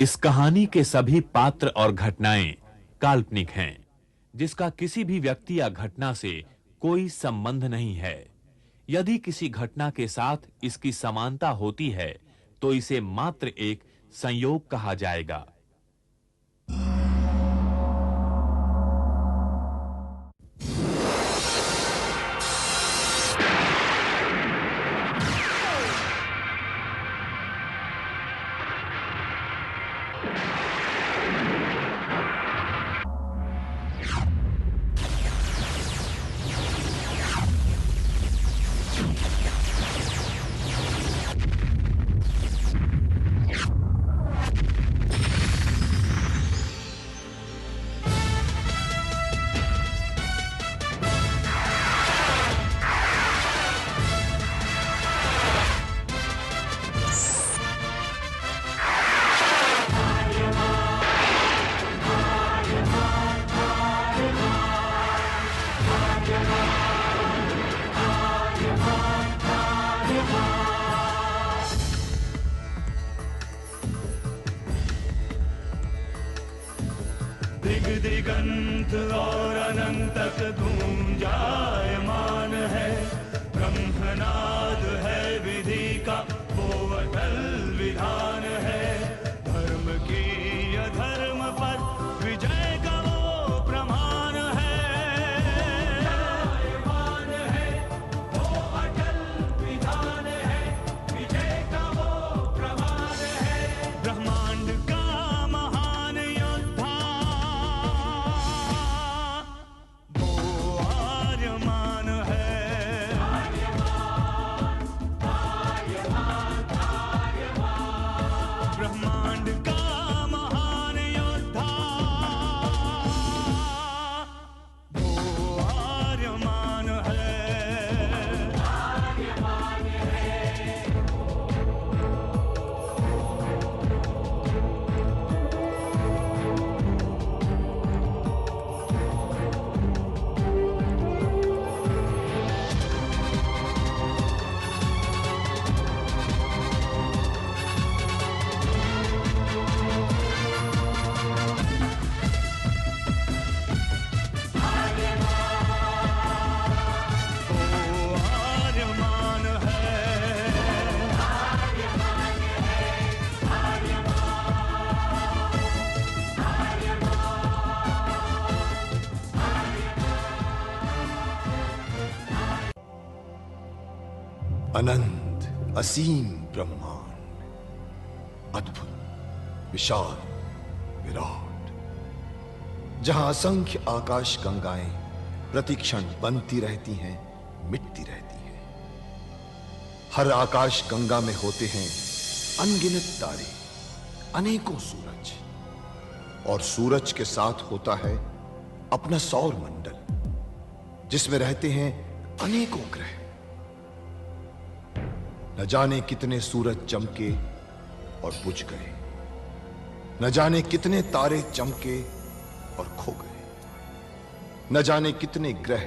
इस कहानी के सभी पात्र और घटनाएं काल्पनिक हैं, जिसका किसी भी व्यक्ति या घटना से कोई संबंध नहीं है। यदि किसी घटना के साथ इसकी समानता होती है, तो इसे मात्र एक संयोग कहा जाएगा। दिग दिगंत और अनंत तक गूंजायमान है। ब्रह्मनाद है विधि का वो अटल विधान है। धर्म की अधर्म पर विजय का वो प्रमाण है। जायमान है वो अटल विधान है। विजय का वो प्रमाण है। ब्रह्मांड का महान योद्धा वो आर्यमान है। ब्रह्मांड का महान योद्धा वो आर्यमान है। आर्यमान है। अनंत असीम ब्रह्मांड, अद्भुत, विशाल, विराट, जहां असंख्य आकाश गंगाएं प्रतिक्षण बनती रहती हैं, मिटती रहती हैं। हर आकाश गंगा में होते हैं अनगिनत तारे, अनेकों सूरज, और सूरज के साथ होता है अपना सौर मंडल, जिसमें रहते हैं अनेकों ग्रह। न जाने कितने सूरज चमके और बुझ गए, न जाने कितने तारे चमके और खो गए, न जाने कितने ग्रह,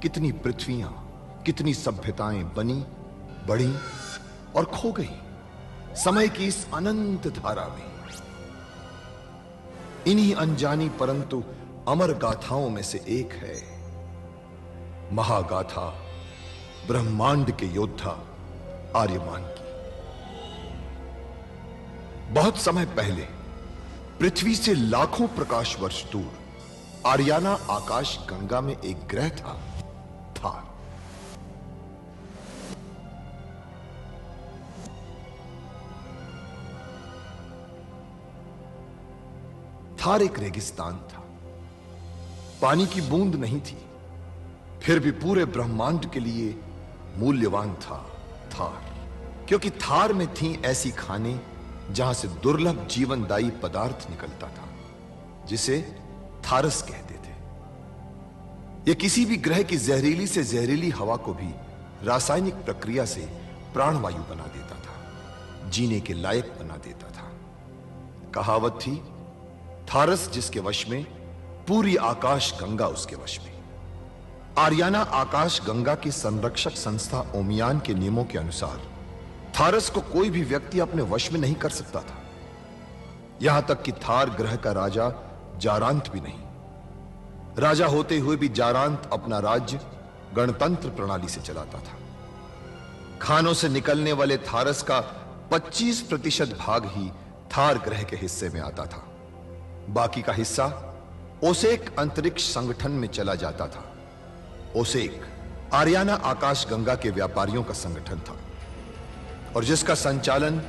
कितनी पृथ्वियां, कितनी सभ्यताएं बनी, बढ़ी और खो गई समय की इस अनंत धारा में। इन्हीं अनजानी परंतु अमर गाथाओं में से एक है महागाथा ब्रह्मांड के योद्धा आर्यमान की। बहुत समय पहले पृथ्वी से लाखों प्रकाश वर्ष दूर आर्याना आकाश गंगा में एक ग्रह था, थार। थार एक रेगिस्तान था, पानी की बूंद नहीं थी, फिर भी पूरे ब्रह्मांड के लिए मूल्यवान था थार, क्योंकि थार में थी ऐसी खाने जहां से दुर्लभ जीवनदायी पदार्थ निकलता था, जिसे थारस कहते थे। यह किसी भी ग्रह की जहरीली से जहरीली हवा को भी रासायनिक प्रक्रिया से प्राणवायु बना देता था, जीने के लायक बना देता था। कहावत थी, थारस जिसके वश में, पूरी आकाश गंगा उसके वश में। आर्याना आकाश गंगा की संरक्षक संस्था ओमियान के नियमों के अनुसार थारस को कोई भी व्यक्ति अपने वश में नहीं कर सकता था। यहां तक कि थार ग्रह का राजा जारांत भी नहीं। राजा होते हुए भी जारांत अपना राज्य गणतंत्र प्रणाली से चलाता था। खानों से निकलने वाले थारस का 25% भाग ही थार ग्रह के हिस्से में आता था। बाकी का हिस्सा ओसेक अंतरिक्ष संगठन में चला जाता था। ओसेक आरियाना आकाश गंगा के व्यापारियों का संगठन था और जिसका संचालन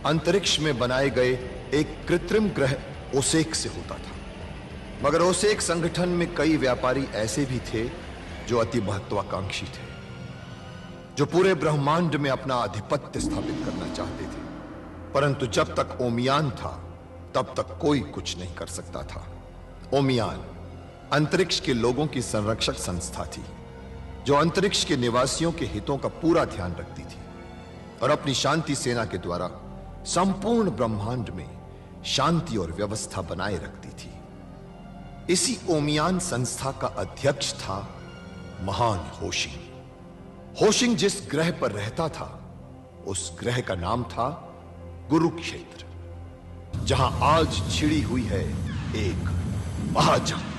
अंतरिक्ष में बनाए गए एक कृत्रिम ग्रह ओसेक से होता था। मगर ओसेक संगठन में कई व्यापारी ऐसे भी थे जो अति महत्वाकांक्षी थे, जो पूरे ब्रह्मांड में अपना आधिपत्य स्थापित करना चाहते थे। परंतु जब तक ओमियान था तब तक कोई कुछ नहीं कर सकता था। ओमियान अंतरिक्ष के लोगों की संरक्षक संस्था थी जो अंतरिक्ष के निवासियों के हितों का पूरा ध्यान रखती थी और अपनी शांति सेना के द्वारा संपूर्ण ब्रह्मांड में शांति और व्यवस्था बनाए रखती थी। इसी ओमियान संस्था का अध्यक्ष था महान होशिंग। होशिंग जिस ग्रह पर रहता था उस ग्रह का नाम था गुरुक्षेत्र, जहां आज छिड़ी हुई है एक महाजंग।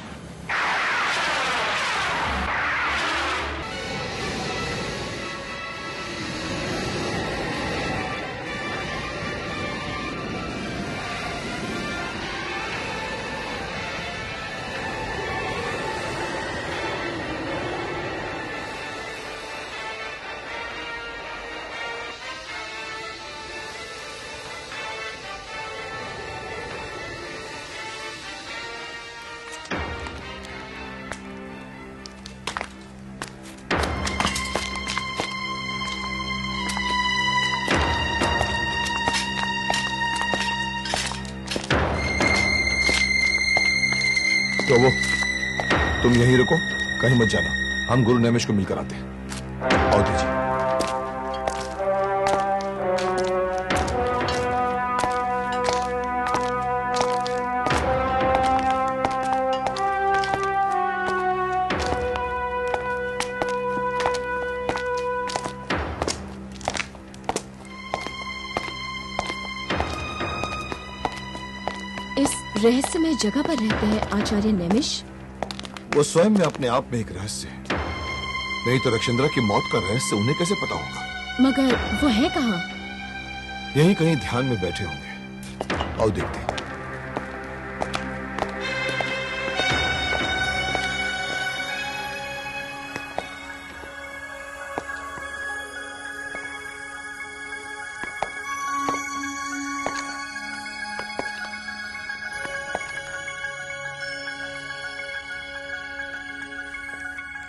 तो वो तुम यहीं रुको, कहीं मत जाना। हम गुरु नैमिष को मिलकर आते हैं। आओ दीजिए। रहस्यमय जगह पर रहते हैं आचार्य नैमिष। वो स्वयं में अपने आप में एक रहस्य है। नहीं तो रक्षिंद्रा की मौत का रहस्य उन्हें कैसे पता होगा? मगर वो है कहाँ? यहीं कहीं ध्यान में बैठे होंगे। आओ देखते हैं।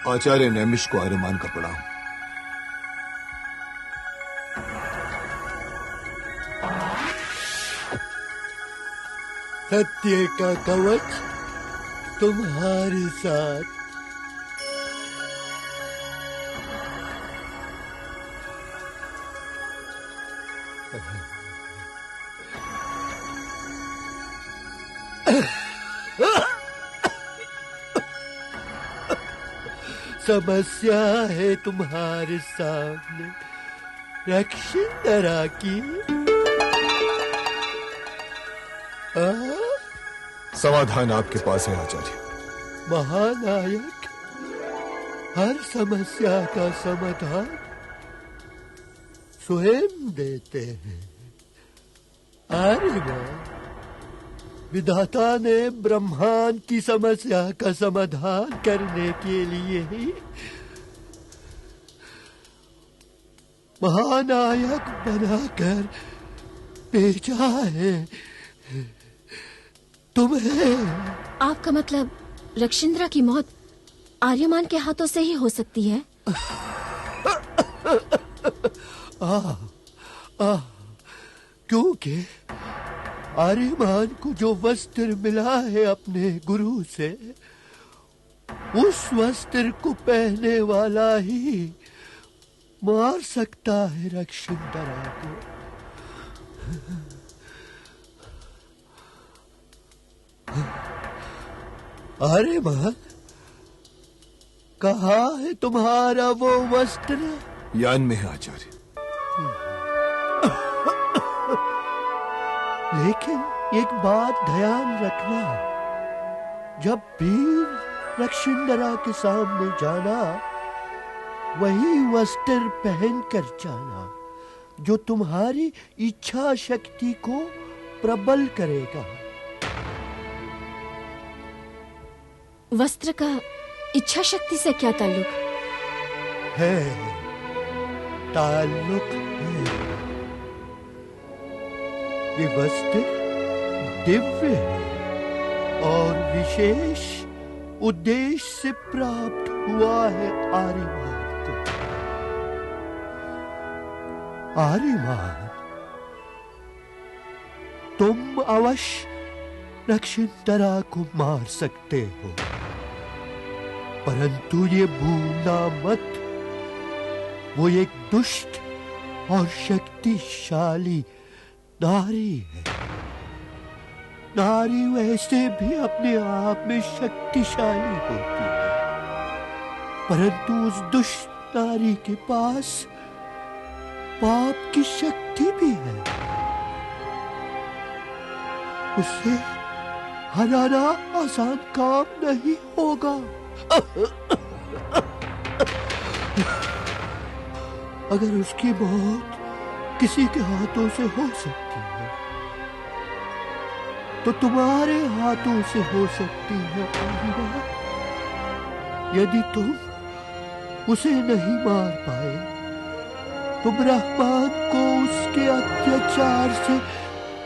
आचार्य नैमिष को आर्यमान का प्रणाम। सत्य का कवच तुम्हारे साथ। समस्या है तुम्हारे सामने रक्षिंद्रा की। समाधान आपके पास है आचार्य। महानायक हर समस्या का समाधान स्वयं देते हैं। आर्यमान, विधाता ने ब्रह्मांड की समस्या का समाधान करने के लिए ही महानायक बनाकर भेजा है तुम्हें। आपका मतलब रक्षिंद्रा की मौत आर्यमान के हाथों से ही हो सकती है? क्योंकि आर्यमान को जो वस्त्र मिला है अपने गुरु से, उस वस्त्र को पहनने वाला ही मार सकता है रक्षिंद्रा को। आर्यमान, कहाँ है तुम्हारा वो वस्त्र? यान में है आचार्य। लेकिन एक बात ध्यान रखना, जब भी रक्षिंदरा के सामने जाना वही वस्त्र पहनकर जाना जो तुम्हारी इच्छा शक्ति को प्रबल करेगा। वस्त्र का इच्छा शक्ति से क्या ताल्लुक है? ताल्लुक है। ये वस्त्र दिव्य है और विशेष उद्देश्य से प्राप्त हुआ है आर्यमान को। आर्यमान, तुम अवश्य रक्षिंदरा को मार सकते हो, परंतु ये भूलना मत, वो एक दुष्ट और शक्तिशाली नारी है। नारी वैसे भी अपने आप में शक्तिशाली होती है, परंतु उस दुष्ट नारी के पास पाप की शक्ति भी है। उसे हराना आसान काम नहीं होगा। अगर उसकी मौत किसी के हाथों से हो सकती है तो तुम्हारे हाथों से हो सकती है आर्यमान। यदि तुम उसे नहीं मार पाए तो ब्रह्मांड को उसके अत्याचार से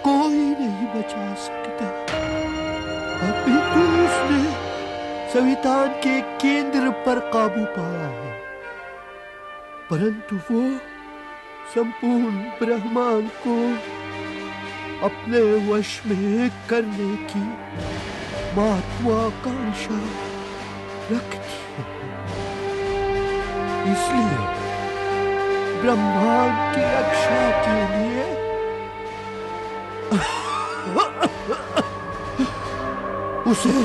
कोई नहीं बचा सकता। अभी तो उसने संविधान के केंद्र पर काबू पाया है, परंतु वो संपूर्ण ब्रह्मांड को अपने वश में करने की महत्वाकांक्षा रखती है। इसलिए ब्रह्मांड की रक्षा के लिए उसे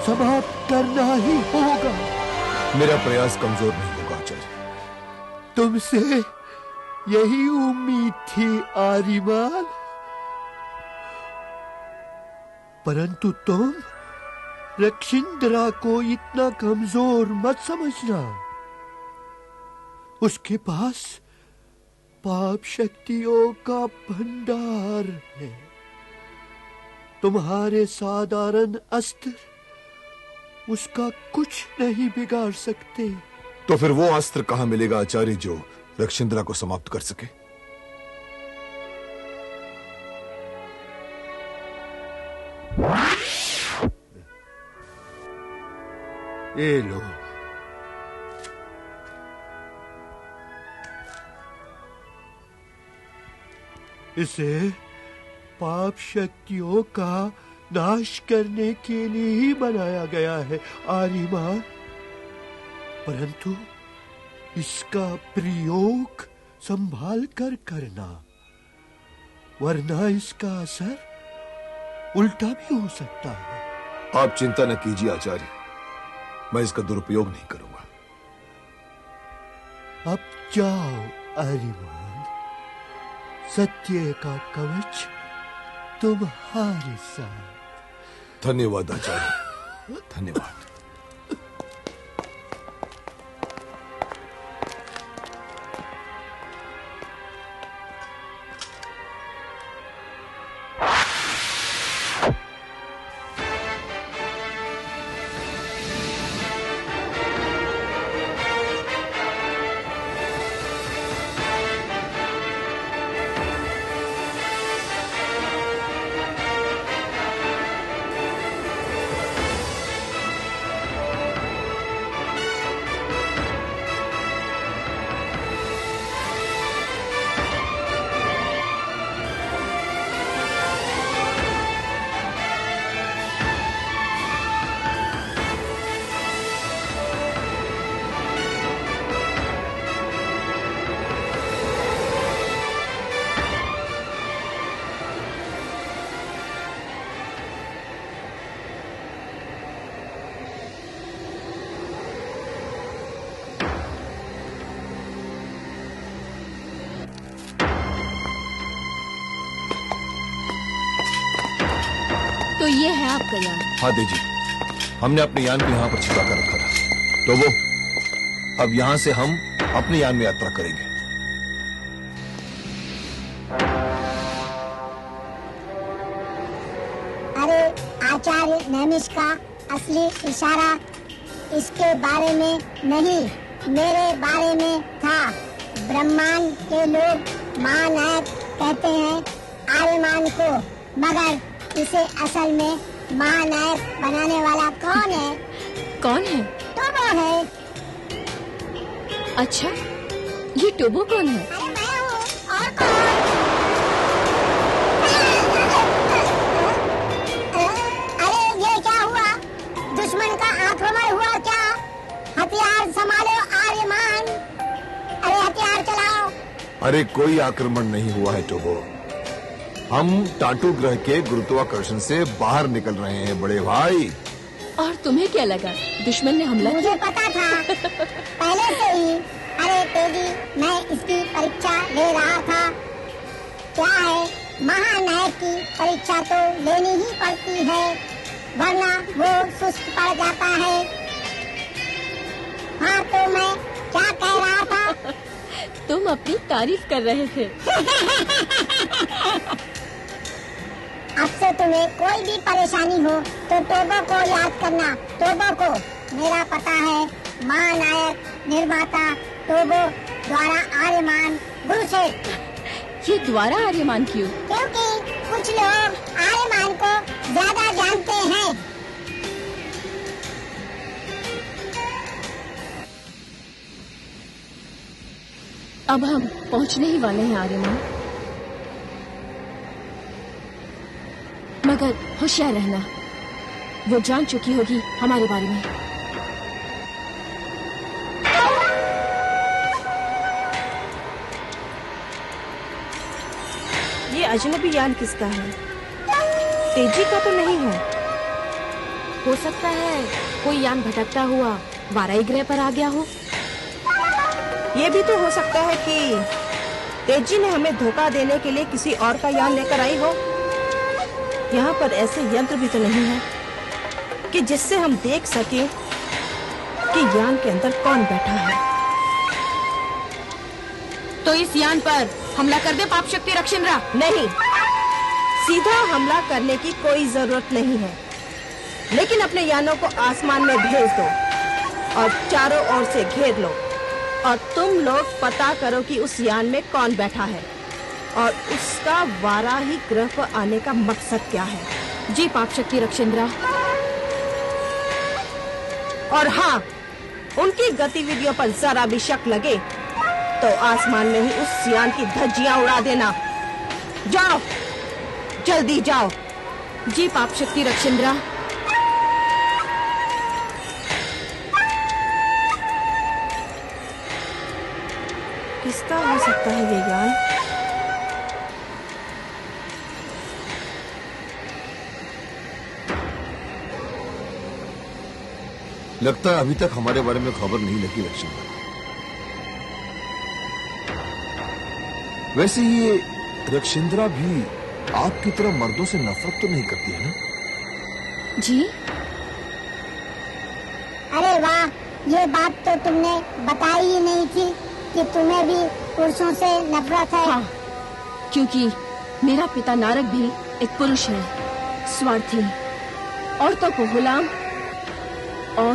समाप्त करना ही होगा। मेरा प्रयास कमजोर नहीं होगा आचार्य। तुमसे यही उम्मीद थी आर्यमान, परंतु तुम रक्षिंदरा को इतना कमजोर मत समझना। उसके पास पाप शक्तियों का भंडार है। तुम्हारे साधारण अस्त्र उसका कुछ नहीं बिगाड़ सकते। तो फिर वो अस्त्र कहां मिलेगा आचार्य जो रक्षिंदरा को समाप्त कर सके? ये लो, इसे पाप शक्तियों का नाश करने के लिए ही बनाया गया है आर्यमान, परंतु इसका प्रयोग संभाल कर करना, वरना इसका असर उल्टा भी हो सकता है। आप चिंता न कीजिए आचार्य, मैं इसका दुरुपयोग नहीं करूंगा। अब जाओ आर्यमान, सत्य का कवच तुम्हारे साथ। धन्यवाद आचार्य, धन्यवाद। ये है आपका यान। हाँ दीजिए, हमने अपने यान को यहाँ पर छिपा कर रखा था। तो वो अब यहाँ से हम अपने यान में यात्रा करेंगे। अरे आचार्य नैमिष का असली इशारा इसके बारे में नहीं, मेरे बारे में था। ब्रह्मांड के लोग महानायक कहते हैं आर्यमान को, मगर इसे असल में महानायक बनाने वाला कौन है? कौन है? टोबो है। अच्छा, ये टोबो कौन है? अरे मैं हूँ, और कौन? अरे ये क्या हुआ? दुश्मन का आक्रमण हुआ क्या? हथियार संभालो आर्यमान, अरे हथियार चलाओ। अरे कोई आक्रमण नहीं हुआ है टोबो, हम टाटू ग्रह के गुरुत्वाकर्षण से बाहर निकल रहे हैं बड़े भाई। और तुम्हें क्या लगा दुश्मन ने हमला किया? मुझे पता था पहले से ही। अरे तेजी, मैं इसकी परीक्षा ले रहा था। क्या है, महानायक की परीक्षा तो लेनी ही पड़ती है, वरना वो सुस्त पड़ जाता है। हाँ तो मैं क्या कह रहा था? तुम अपनी तारीफ कर रहे थे। अब से तुम्हें कोई भी परेशानी हो तो टोबो को याद करना। टोबो को मेरा पता है, महानायक निर्माता टोबो द्वारा आर्यमान गुरुसेठ। ये द्वारा आर्यमान क्यों? क्योंकि कुछ लोग आर्यमान को ज्यादा जानते हैं। अब हम पहुंचने ही वाले हैं आर्यमान, मगर होशियार रहना, वो जान चुकी होगी हमारे बारे में। ये अजनबी यान किसका है? तेजी का तो नहीं है। हो सकता है कोई यान भटकता हुआ वाराई ग्रह पर आ गया हो। ये भी तो हो सकता है कि तेजी ने हमें धोखा देने के लिए किसी और का यान लेकर आई हो। यहाँ पर ऐसे यंत्र भी तो नहीं है कि जिससे हम देख सके कि यान के अंदर कौन बैठा है। तो इस यान पर हमला कर दे पाप शक्ति रक्षिंद्रा। नहीं, सीधा हमला करने की कोई जरूरत नहीं है, लेकिन अपने यानों को आसमान में भेज दो और चारों ओर से घेर लो, और तुम लोग पता करो कि उस यान में कौन बैठा है और उसका वाराही ग्रह पर आने का मकसद क्या है। जी पाप शक्ति रक्षिंद्रा। और हाँ, उनकी गतिविधियों पर जरा भी शक लगे तो आसमान में ही उस यान की धज्जियां उड़ा देना। जाओ, जल्दी जाओ। जी पाप शक्ति रक्षिंद्रा। किसका हो सकता है ये यान? लगता है अभी तक हमारे बारे में खबर नहीं लगी रक्षिंद्रा। वैसे ये रक्षिंद्रा भी आपकी तरह मर्दों से नफरत तो नहीं करती है ना? जी? अरे वाह, ये बात तो तुमने बताई ही नहीं थी कि तुम्हें भी पुरुषों से नफरत है। हाँ, क्योंकि मेरा पिता नारद भी एक पुरुष है, स्वार्थी, औरतों को गुलाम और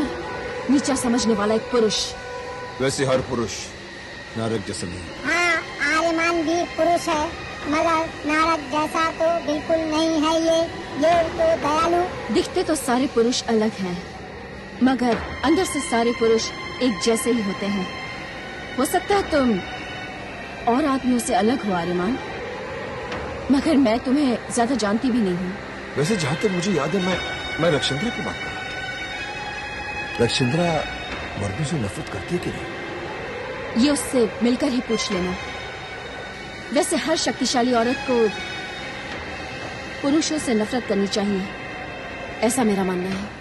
नीचा समझने वाला एक पुरुष। वैसे हर पुरुष नारद जैसा नहीं। हाँ, आर्यमान भी पुरुष है, मगर नारद जैसा तो बिल्कुल नहीं है। ये तो दयालु। दिखते तो सारे पुरुष अलग हैं, मगर अंदर से सारे पुरुष एक जैसे ही होते हैं। हो सकता है तुम और आदमियों से अलग हो आर्यमान, मगर मैं तुम्हें ज्यादा जानती भी नहीं हूँ। वैसे जहाँ तक मुझे याद है, मैं रक्षिंद्रा की बात कर रहा था। रक्षिंद्रा मर्दों से नफरत करती है कि नहीं? ये उससे मिलकर ही पूछ लेना। वैसे हर शक्तिशाली औरत को पुरुषों से नफरत करनी चाहिए, ऐसा मेरा मानना है।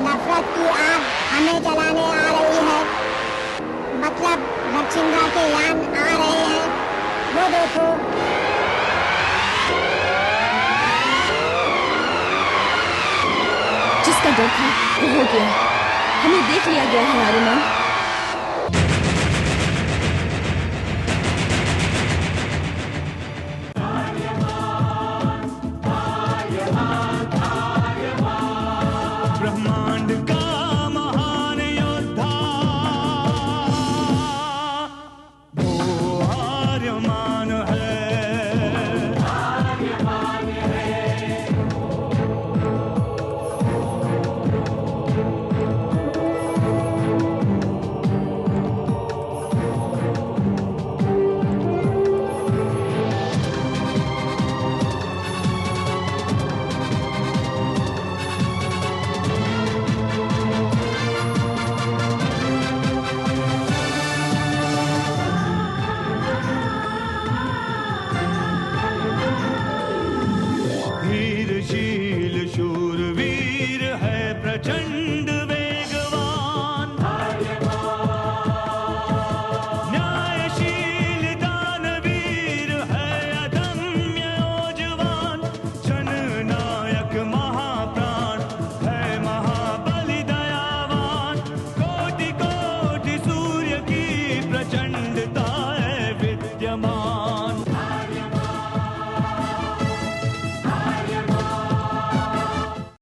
नफरत की आग हमें जलाने आ रही है। मतलब रक्षिंद्रा के यान आ रहे हैं। डर था वो हो गया। हमें देख लिया गया है आर्यमान। ब्रह्मांड का महान योद्धा वो आर्यमान है। धीरशील शूरवीर है प्रचंड